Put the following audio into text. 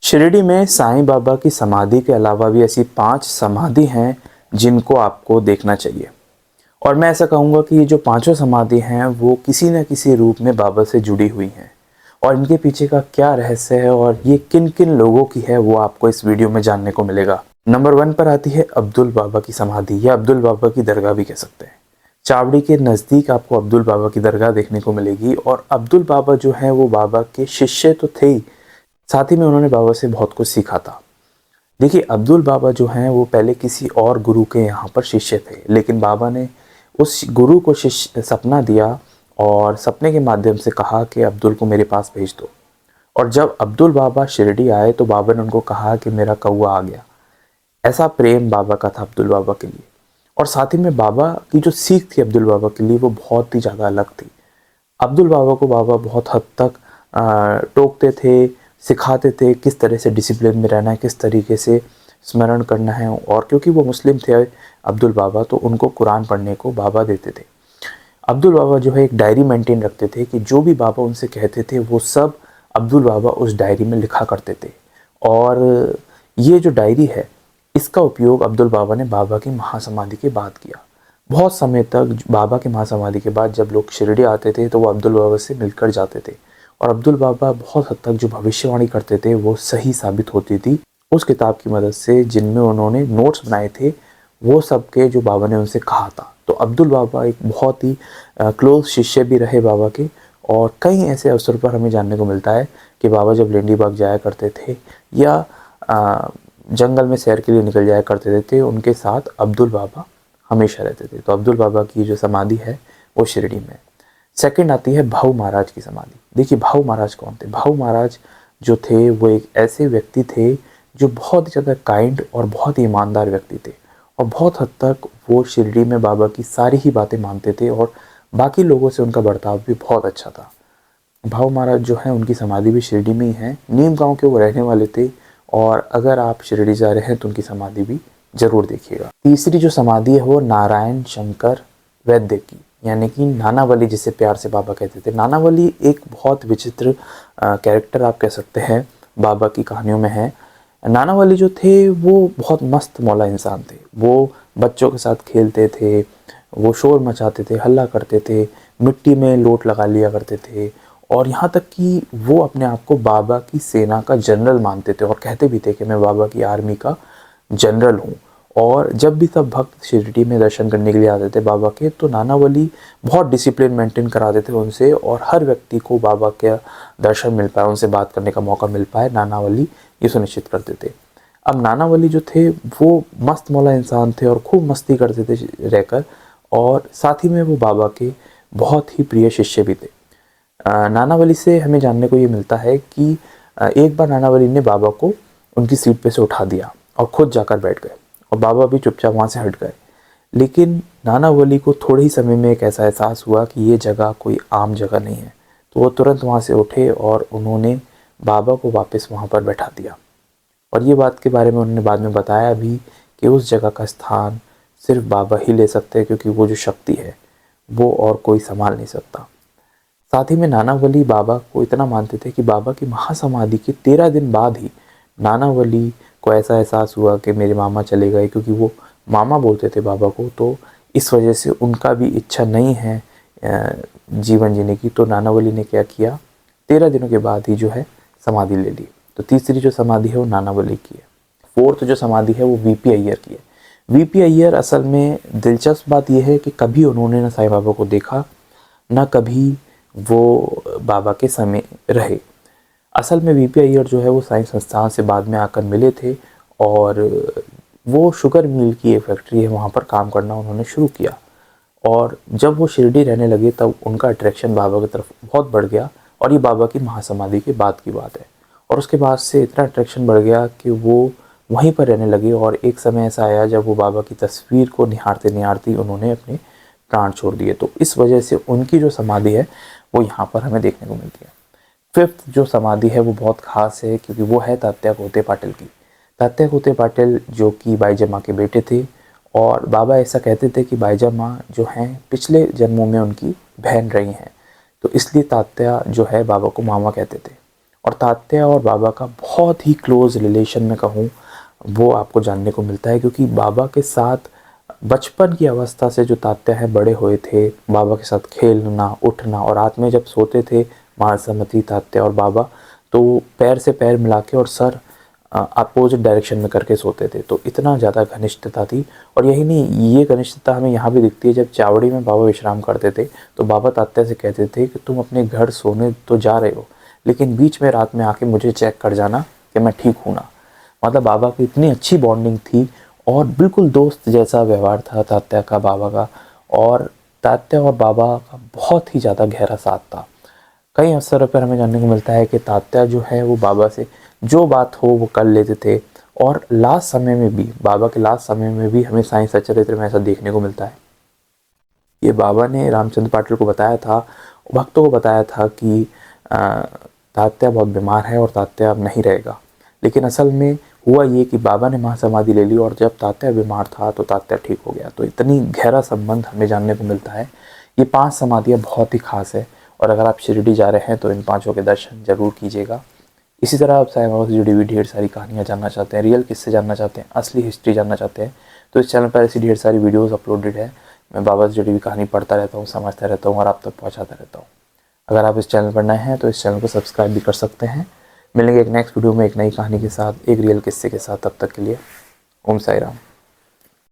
शिरडी में साईं बाबा की समाधि के अलावा भी ऐसी 5 समाधि हैं जिनको आपको देखना चाहिए। और मैं ऐसा कहूँगा कि ये जो पांचों समाधि हैं वो किसी न किसी रूप में बाबा से जुड़ी हुई हैं और इनके पीछे का क्या रहस्य है और ये किन किन लोगों की है वो आपको इस वीडियो में जानने को मिलेगा। नंबर 1 पर आती है अब्दुल बाबा की समाधि या अब्दुल बाबा की दरगाह भी कह सकते हैं। चावड़ी के नज़दीक आपको अब्दुल बाबा की दरगाह देखने को मिलेगी और अब्दुल बाबा जो हैं वो बाबा के शिष्य तो थे ही, साथ ही में उन्होंने बाबा से बहुत कुछ सीखा था। देखिए, अब्दुल बाबा जो हैं वो पहले किसी और गुरु के यहाँ पर शिष्य थे, लेकिन बाबा ने उस गुरु को सपना दिया और सपने के माध्यम से कहा कि अब्दुल को मेरे पास भेज दो। और जब अब्दुल बाबा शिरडी आए तो बाबा ने उनको कहा कि मेरा कौवा आ गया। ऐसा प्रेम बाबा का था अब्दुल बाबा के लिए। और साथ ही में बाबा की जो सीख थी अब्दुल बाबा के लिए वो बहुत ही ज़्यादा अलग थी। अब्दुल बाबा को बाबा बहुत हद तक टोकते थे, सिखाते थे किस तरह से डिसिप्लिन में रहना है, किस तरीके से स्मरण करना है। और क्योंकि वो मुस्लिम थे अब्दुल बाबा, तो उनको कुरान पढ़ने को बाबा देते थे। अब्दुल बाबा जो है एक डायरी मेंटेन रखते थे कि जो भी बाबा उनसे कहते थे वो सब अब्दुल बाबा उस डायरी में लिखा करते थे। और ये जो डायरी है इसका उपयोग अब्दुल बाबा ने बाबा की महासमाधि के बाद किया। बहुत समय तक बाबा की महासमाधि के बाद जब लोग शिरडी आते थे तो वो अब्दुल बाबा से मिलकर जाते थे और अब्दुल बाबा बहुत हद तक जो भविष्यवाणी करते थे वो सही साबित होती थी उस किताब की मदद से जिनमें उन्होंने नोट्स बनाए थे, वो सब के जो बाबा ने उनसे कहा था। तो अब्दुल बाबा एक बहुत ही क्लोज शिष्य भी रहे बाबा के। और कई ऐसे अवसर पर हमें जानने को मिलता है कि बाबा जब लेंडी बाग जाया करते थे या जंगल में सैर के लिए निकल जाया करते थे, उनके साथ अब्दुल बाबा हमेशा रहते थे। तो अब्दुल बाबा की जो समाधि है वो शिरडी में। सेकंड आती है भाऊ महाराज की समाधि। देखिए, भाऊ महाराज कौन थे? भाऊ महाराज जो थे वो एक ऐसे व्यक्ति थे जो बहुत ही ज़्यादा काइंड और बहुत ही ईमानदार व्यक्ति थे और बहुत हद तक वो शिरडी में बाबा की सारी ही बातें मानते थे और बाकी लोगों से उनका बर्ताव भी बहुत अच्छा था। भाऊ महाराज जो है उनकी समाधि भी शिरडी में ही है। नीम गांव के वो रहने वाले थे और अगर आप शिरडी जा रहे हैं तो उनकी समाधि भी जरूर देखिएगा। तीसरी जो समाधि है वो नारायण शंकर वैद्य की, यानी कि नानावली, जिसे प्यार से बाबा कहते थे। नानावली एक बहुत विचित्र कैरेक्टर आप कह सकते हैं बाबा की कहानियों में है। नानावली जो थे वो बहुत मस्त मौला इंसान थे। वो बच्चों के साथ खेलते थे, वो शोर मचाते थे, हल्ला करते थे, मिट्टी में लोट लगा लिया करते थे और यहाँ तक कि वो अपने आप को बाबा की सेना का जनरल मानते थे और कहते भी थे कि मैं बाबा की आर्मी का जनरल हूँ। और जब भी सब भक्त शिरडी में दर्शन करने के लिए आते थे बाबा के, तो नानावली बहुत डिसिप्लिन मेंटेन कराते थे उनसे और हर व्यक्ति को बाबा के दर्शन मिल पाए, उनसे बात करने का मौका मिल पाए, नानावली ये सुनिश्चित करते थे। अब नानावली जो थे वो मस्त मौला इंसान थे और खूब मस्ती करते थे रहकर, और साथ ही में वो बाबा के बहुत ही प्रिय शिष्य भी थे। नानावली से हमें जानने को ये मिलता है कि एक बार नानावली ने बाबा को उनकी सीट पे से उठा दिया और खुद जाकर बैठ गए और बाबा भी चुपचाप वहाँ से हट गए। लेकिन नानावली को थोड़े ही समय में एक ऐसा एहसास हुआ कि ये जगह कोई आम जगह नहीं है, तो वो तुरंत वहाँ से उठे और उन्होंने बाबा को वापस वहाँ पर बैठा दिया। और ये बात के बारे में उन्होंने बाद में बताया भी कि उस जगह का स्थान सिर्फ बाबा ही ले सकते हैं, क्योंकि वो जो शक्ति है वो और कोई संभाल नहीं सकता। साथ ही में नानावली बाबा को इतना मानते थे कि बाबा की महासमाधि के 13 दिन बाद ही नानावली को ऐसा एहसास हुआ कि मेरे मामा चले गए, क्योंकि वो मामा बोलते थे बाबा को, तो इस वजह से उनका भी इच्छा नहीं है जीवन जीने की। तो नानावली ने क्या किया, 13 दिनों के बाद ही जो है समाधि ले ली। तो तीसरी जो समाधि है वो नानावली की है। फोर्थ जो समाधि है वो वीपी अय्यर की है। वीपी अय्यर, असल में दिलचस्प बात यह है कि कभी उन्होंने ना साईं बाबा को देखा, ना कभी वो बाबा के समय रहे। असल में वीपी अय्यर जो है वो साईं संस्थान से बाद में आकर मिले थे और वो शुगर मिल की एक फैक्ट्री है, वहाँ पर काम करना उन्होंने शुरू किया। और जब वो शिरडी रहने लगे तब उनका अट्रैक्शन बाबा की तरफ बहुत बढ़ गया और ये बाबा की महासमाधि के बाद की बात है। और उसके बाद से इतना अट्रैक्शन बढ़ गया कि वो वहीं पर रहने लगे और एक समय ऐसा आया जब वो बाबा की तस्वीर को निहारते निहारते उन्होंने अपने प्राण छोड़ दिए। तो इस वजह से उनकी जो समाधि है वो यहाँ पर हमें देखने को मिलती है। फिफ्थ जो समाधि है वो बहुत खास है, क्योंकि वो है तात्या कोते पाटिल की। तात्या कोते पाटिल जो कि बाईजम्मा के बेटे थे और बाबा ऐसा कहते थे कि बाईजम्मा जो हैं पिछले जन्मों में उनकी बहन रही हैं, तो इसलिए तात्या जो है बाबा को मामा कहते थे। और तात्या और बाबा का बहुत ही क्लोज़ रिलेशन में कहूँ वो आपको जानने को मिलता है, क्योंकि बाबा के साथ बचपन की अवस्था से जो तात्या है बड़े हुए थे, बाबा के साथ खेलना उठना, और रात में जब सोते थे महासमती तात्या और बाबा, तो पैर से पैर मिला के और सर अपोजिट डायरेक्शन में करके सोते थे। तो इतना ज़्यादा घनिष्ठता थी। और यही नहीं, ये घनिष्ठता हमें यहाँ भी दिखती है जब चावड़ी में बाबा विश्राम करते थे तो बाबा तात्या से कहते थे कि तुम अपने घर सोने तो जा रहे हो, लेकिन बीच में रात में आके मुझे चेक कर जाना कि मैं ठीक हूँ ना। मतलब बाबा की इतनी अच्छी बॉन्डिंग थी और बिल्कुल दोस्त जैसा व्यवहार था तात्या का बाबा का, और तात्या और बाबा का बहुत ही ज़्यादा गहरा साथ था। कई अवसरों पर हमें जानने को मिलता है कि तात्या जो है वो बाबा से जो बात हो वो कर लेते थे, और लास्ट समय में भी, बाबा के लास्ट समय में भी हमें साईं सच्चरित्र में ऐसा देखने को मिलता है। ये बाबा ने रामचंद्र पाटिल को बताया था, भक्तों को बताया था कि तात्या बहुत बीमार है और तात्या अब नहीं रहेगा। लेकिन असल में हुआ ये कि बाबा ने महासमाधि ले ली और जब तात्या बीमार था तो तात्या ठीक हो गया। तो इतनी गहरा संबंध हमें जानने को मिलता है। ये 5 समाधियाँ बहुत ही खास है, और अगर आप शिरडी जा रहे हैं तो इन 5 के दर्शन जरूर कीजिएगा। इसी तरह आप साईं बाबा से जुड़ी हुई ढेर सारी कहानियाँ जानना चाहते हैं, रियल किस्से जानना चाहते हैं, असली हिस्ट्री जानना चाहते हैं, तो इस चैनल पर ऐसी ढेर सारी वीडियोस अपलोडेड है। मैं बाबा से जुड़ी हुई कहानी पढ़ता रहता हूँ, समझता रहता हूँ और आप तक पहुँचाता रहता हूँ। अगर आप इस चैनल पर नए हैं तो इस चैनल को सब्सक्राइब भी कर सकते हैं। मिलेंगे एक नेक्स्ट वीडियो में एक नई कहानी के साथ, एक रियल किस्से के साथ। तब तक के लिए ओम साई राम।